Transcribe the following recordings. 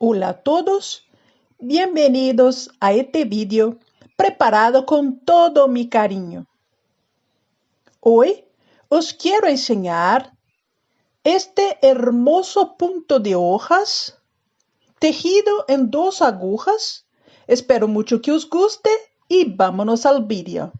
Hola a todos, bienvenidos a este vídeo preparado con todo mi cariño. Hoy os quiero enseñar este hermoso punto de hojas tejido en 2 agujas. Espero mucho que os guste y vámonos al vídeo.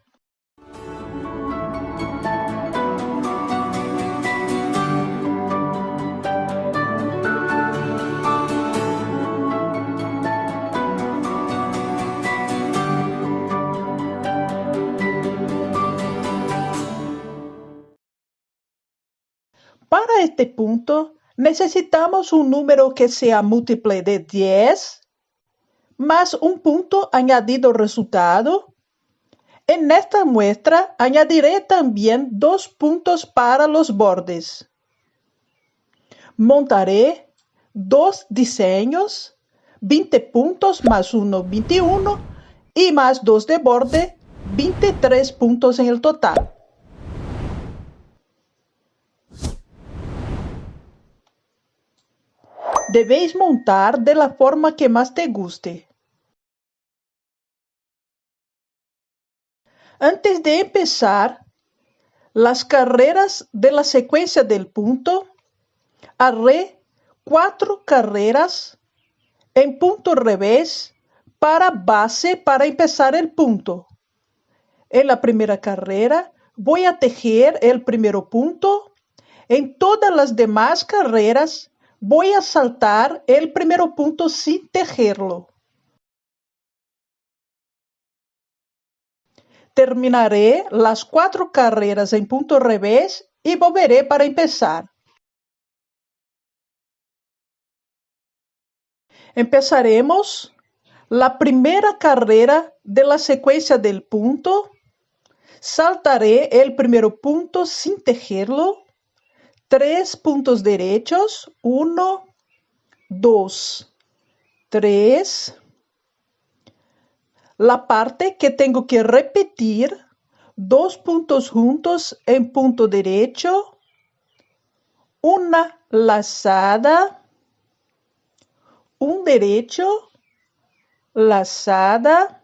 Para este punto, necesitamos un número que sea múltiple de 10, más un punto añadido resultado. En esta muestra añadiré también 2 puntos para los bordes. Montaré 2 diseños, 20 puntos más 1, 21, y más 2 de borde, 23 puntos en el total. Debéis montar de la forma que más te guste. Antes de empezar las carreras de la secuencia del punto, haré 4 carreras en punto revés para base para empezar el punto. En la primera carrera voy a tejer el primer punto. En todas las demás carreras voy a saltar el primer punto sin tejerlo. Terminaré las 4 carreras en punto revés y volveré para empezar. Empezaremos la primera carrera de la secuencia del punto. Saltaré el primer punto sin tejerlo. 3 puntos derechos, 1, 2, 3. La parte que tengo que repetir, 2 puntos juntos en punto derecho, una lazada, un derecho, lazada.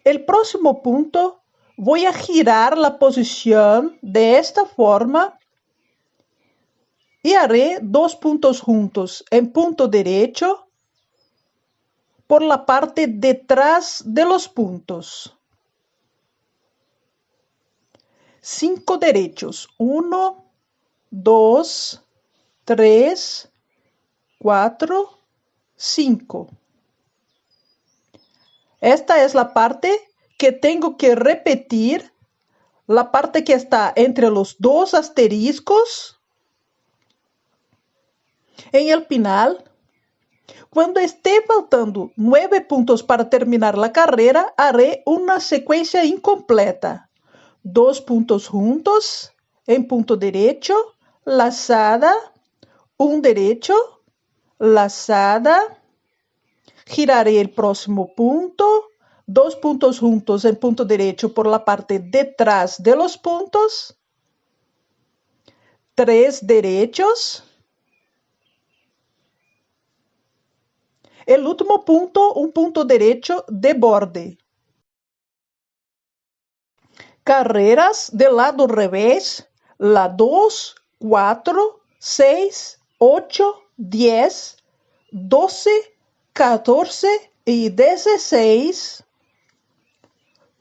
El próximo punto voy a girar la posición de esta forma y haré 2 puntos juntos en punto derecho por la parte detrás de los puntos. 5 derechos, 1, 2, 3, 4, 5. Esta es la parte que tengo que repetir, la parte que está entre los 2 asteriscos. En el final, cuando esté faltando 9 puntos para terminar la carrera, haré una secuencia incompleta. 2 puntos juntos en punto derecho, lazada, un derecho, lazada. Giraré el próximo punto, 2 puntos juntos en punto derecho por la parte detrás de los puntos, 3 derechos. El último punto, un punto derecho de borde. Carreras del lado revés, la 2, 4, 6, 8, 10, 12, 14 y 16,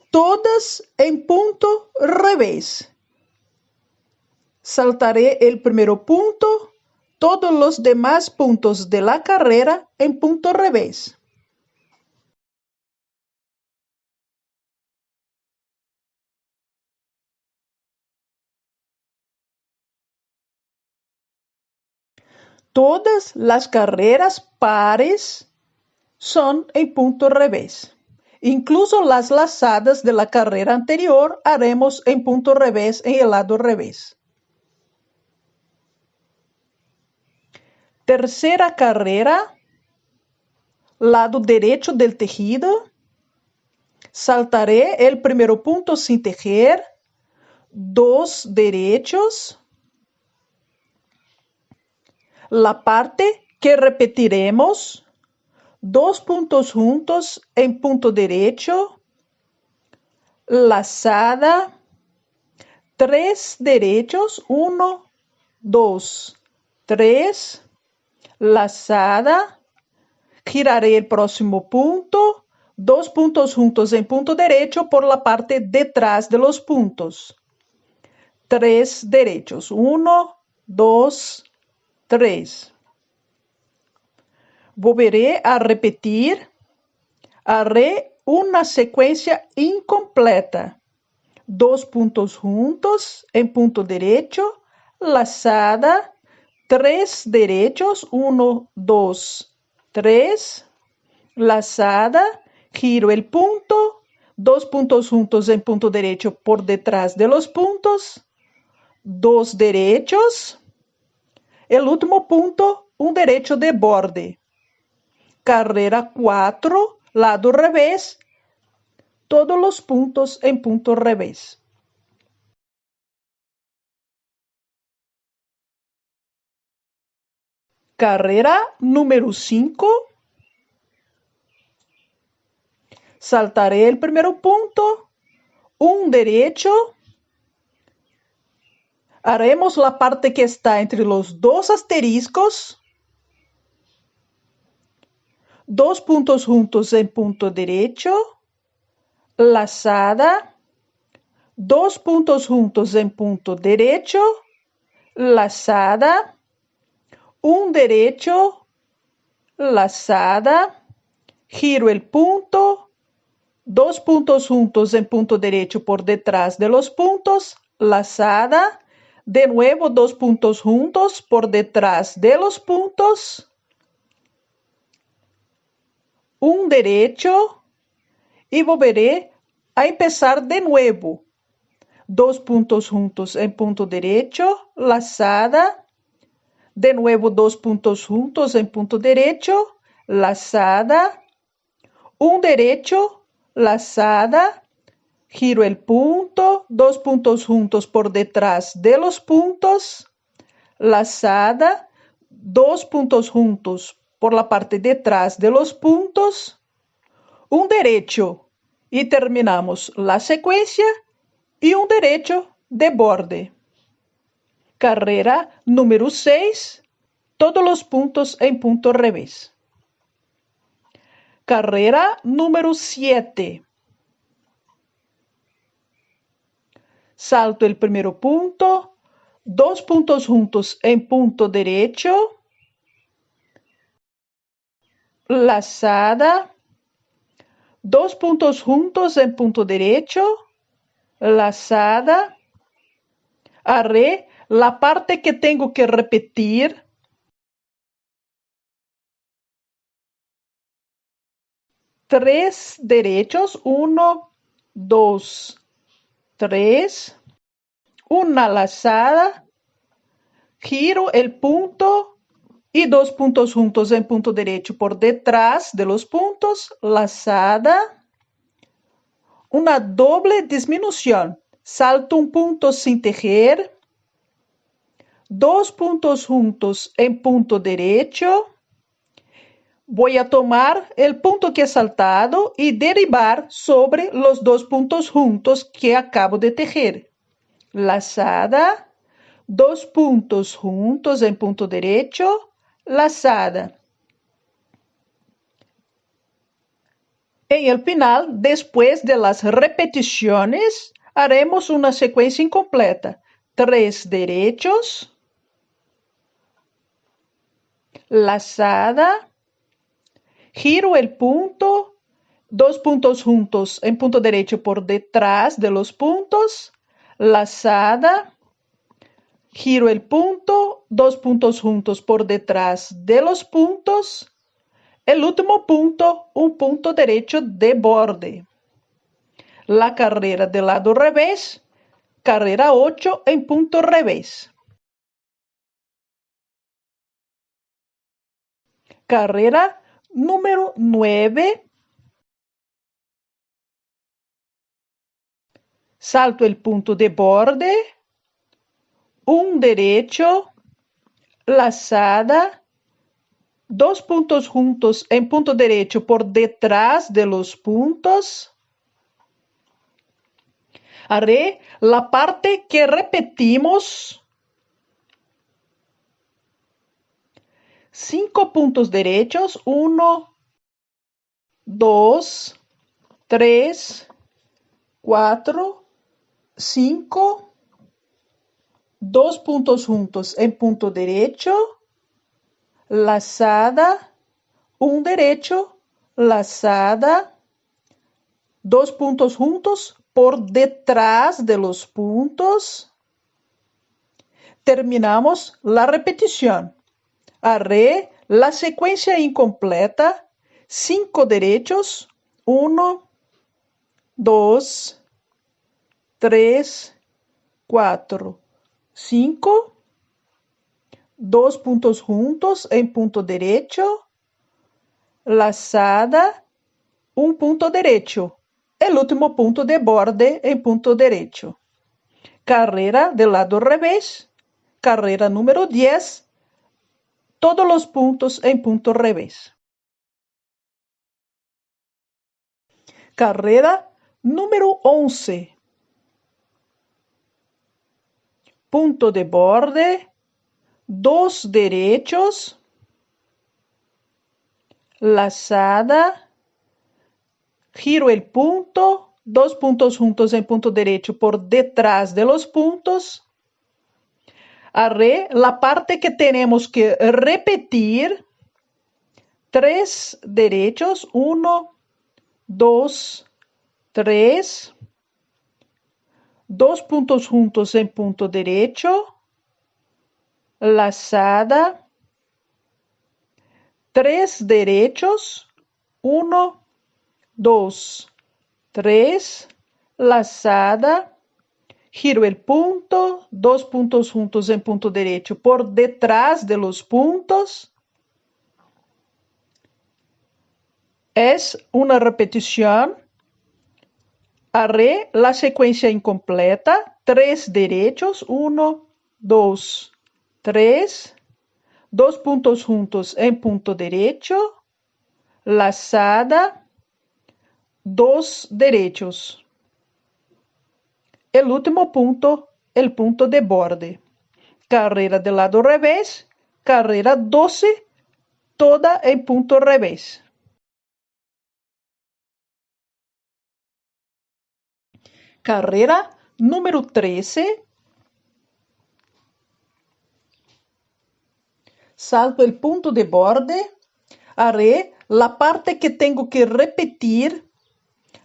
todas en punto revés. Saltaré el primer punto, todos los demás puntos de la carrera en punto revés. Todas las carreras pares son en punto revés. Incluso las lazadas de la carrera anterior haremos en punto revés en el lado revés. Tercera carrera, lado derecho del tejido. Saltaré el primer punto sin tejer, 2 derechos. La parte que repetiremos 2 puntos juntos en punto derecho, lazada, 3 derechos, 1, 2, 3, lazada, giraré el próximo punto, 2 puntos juntos en punto derecho por la parte detrás de los puntos. 3 derechos, 1, 2, 3. Volveré a repetir, haré una secuencia incompleta. 2 puntos juntos en punto derecho, lazada, 3 derechos, 1, 2, 3, lazada, giro el punto, 2 puntos juntos en punto derecho por detrás de los puntos, 2 derechos, el último punto, un derecho de borde. Carrera 4, lado revés, todos los puntos en punto revés. Carrera número 5. Saltaré el primer punto, un derecho. Haremos la parte que está entre los dos asteriscos. 2 puntos juntos en punto derecho, lazada, 2 puntos juntos en punto derecho, lazada, un derecho, lazada, giro el punto, 2 puntos juntos en punto derecho por detrás de los puntos, lazada, de nuevo 2 puntos juntos por detrás de los puntos, un derecho y volveré a empezar de nuevo. 2 puntos juntos en punto derecho, lazada, de nuevo 2 puntos juntos en punto derecho, lazada, un derecho, lazada, giro el punto, 2 puntos juntos por detrás de los puntos, lazada, 2 puntos juntos por la parte detrás de los puntos, un derecho y terminamos la secuencia y un derecho de borde. Carrera número 6, todos los puntos en punto revés. Carrera número 7. Salto el primer punto, 2 puntos juntos en punto derecho, lazada, 2 puntos juntos en punto derecho, lazada, haré la parte que tengo que repetir, 3 derechos, 1, 2, 3, una lazada, giro el punto y 2 puntos juntos en punto derecho por detrás de los puntos, lazada, una doble disminución, salto un punto sin tejer, 2 puntos juntos en punto derecho, voy a tomar el punto que he saltado y derivar sobre los 2 puntos juntos que acabo de tejer. Lazada, 2 puntos juntos en punto derecho, lazada. En el final, después de las repeticiones, haremos una secuencia incompleta. 3 derechos, lazada, giro el punto, 2 puntos juntos en punto derecho por detrás de los puntos, lazada, giro el punto, 2 puntos juntos por detrás de los puntos, el último punto, un punto derecho de borde. La carrera del lado revés, carrera 8 en punto revés. Carrera número 9. Salto el punto de borde, un derecho, lazada, dos puntos juntos en punto derecho por detrás de los puntos. Haré la parte que repetimos. 5 puntos derechos, 1, 2, 3, 4, 5, 2 puntos juntos en punto derecho, lazada, un derecho, lazada, 2 puntos juntos por detrás de los puntos. Terminamos la repetición. Haré la secuencia incompleta, 5 derechos, 1, 2, 3, 4, 5, 2 puntos juntos en punto derecho, lazada, un punto derecho, el último punto de borde en punto derecho. Carrera del lado revés, carrera número 10, todos los puntos en punto revés. Carrera número 11. Punto de borde, 2 derechos, lazada, giro el punto, 2 puntos juntos en punto derecho por detrás de los puntos. Haré la parte que tenemos que repetir, 3 derechos, 1, 2, 3, 2 puntos juntos en punto derecho, lazada, 3 derechos, 1, 2, 3, lazada, giro el punto, 2 puntos juntos en punto derecho por detrás de los puntos. Es una repetición. Haré la secuencia incompleta, 3 derechos, 1, 2, 3, 2 puntos juntos en punto derecho, lazada, 2 derechos. El último punto, el punto de borde. Carrera del lado revés, carrera 12, toda en punto revés. Carrera número 13. Salto el punto de borde. Haré la parte que tengo que repetir,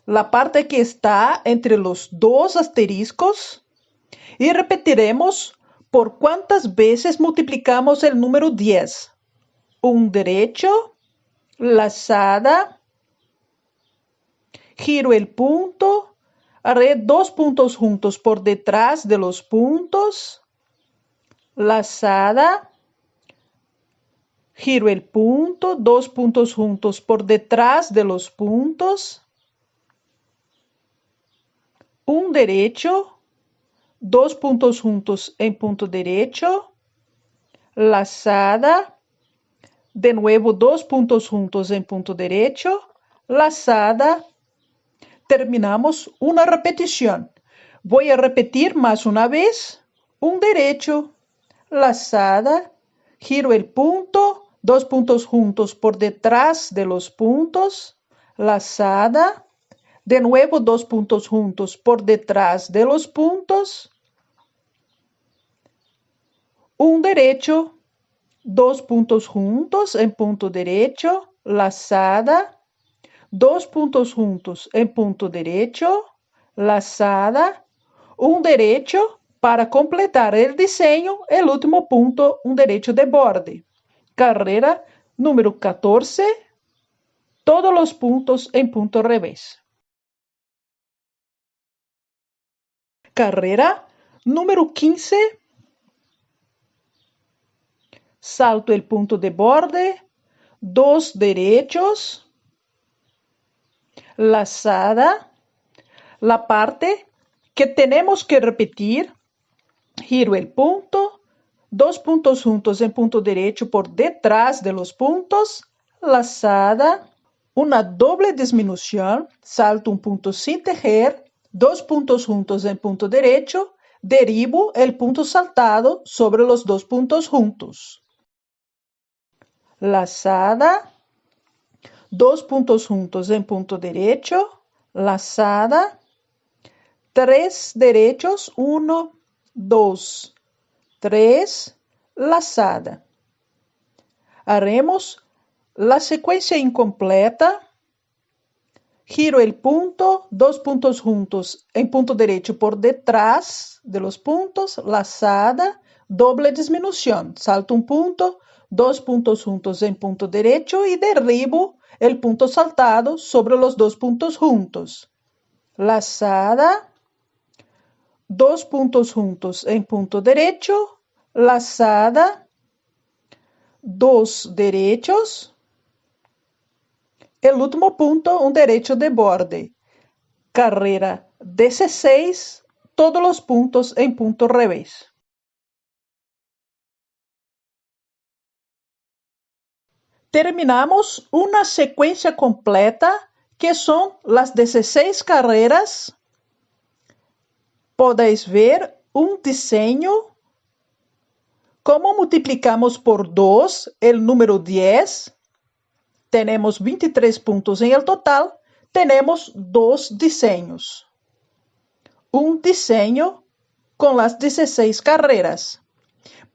la parte que está entre los dos asteriscos, y repetiremos por cuántas veces multiplicamos el número 10. Un derecho, lazada, giro el punto, haré 2 puntos juntos por detrás de los puntos, lazada, giro el punto, 2 puntos juntos por detrás de los puntos, un derecho, 2 puntos juntos en punto derecho, lazada, de nuevo 2 puntos juntos en punto derecho, lazada. Terminamos una repetición. Voy a repetir más una vez. Un derecho, lazada, giro el punto, 2 puntos juntos por detrás de los puntos, lazada, de nuevo 2 puntos juntos por detrás de los puntos, un derecho, 2 puntos juntos en punto derecho, lazada, 2 puntos juntos en punto derecho, lazada, un derecho para completar el diseño, el último punto, un derecho de borde. Carrera número 14, todos los puntos en punto revés. Carrera número 15, salto el punto de borde, 2 derechos, lazada, la parte que tenemos que repetir, giro el punto, 2 puntos juntos en punto derecho por detrás de los puntos, lazada, una doble disminución, salto un punto sin tejer, 2 puntos juntos en punto derecho, derivo el punto saltado sobre los 2 puntos juntos. Lazada, 2 puntos juntos en punto derecho, lazada, 3 derechos, 1, 2, 3, lazada. Haremos la secuencia incompleta, giro el punto, 2 puntos juntos en punto derecho por detrás de los puntos, lazada, doble disminución, salto un punto, 2 puntos juntos en punto derecho y derribo el punto saltado sobre los 2 puntos juntos. Lazada, 2 puntos juntos en punto derecho, lazada, 2 derechos, el último punto, un derecho de borde, carrera 16, todos los puntos en punto revés. Terminamos una secuencia completa que son las 16 carreras. Podéis ver un diseño. Como multiplicamos por 2 el número 10, tenemos 23 puntos en el total, tenemos 2 diseños. Un diseño con las 16 carreras.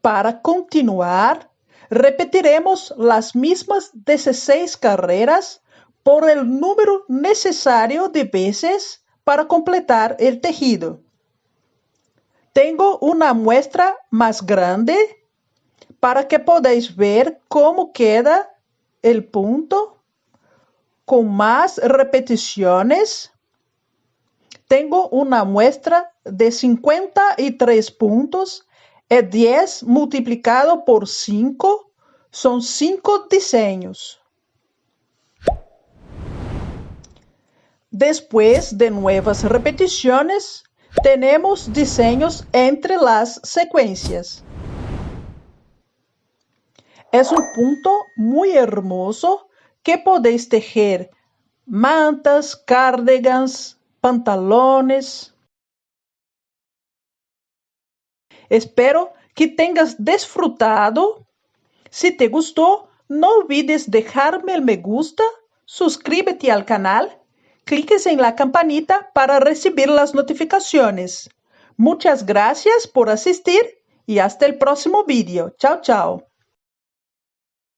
Para continuar, repetiremos las mismas 16 carreras por el número necesario de veces para completar el tejido. Tengo una muestra más grande para que podáis ver cómo queda el punto con más repeticiones. Tengo una muestra de 53 puntos y 10 multiplicado por 5 son 5 diseños. Después de nuevas repeticiones, tenemos diseños entre las secuencias. Es un punto muy hermoso que podéis tejer mantas, cardigans, pantalones. Espero que tengas disfrutado. Si te gustó, no olvides dejarme el me gusta, suscríbete al canal, cliques en la campanita para recibir las notificaciones. Muchas gracias por asistir y hasta el próximo vídeo. Chao, chao.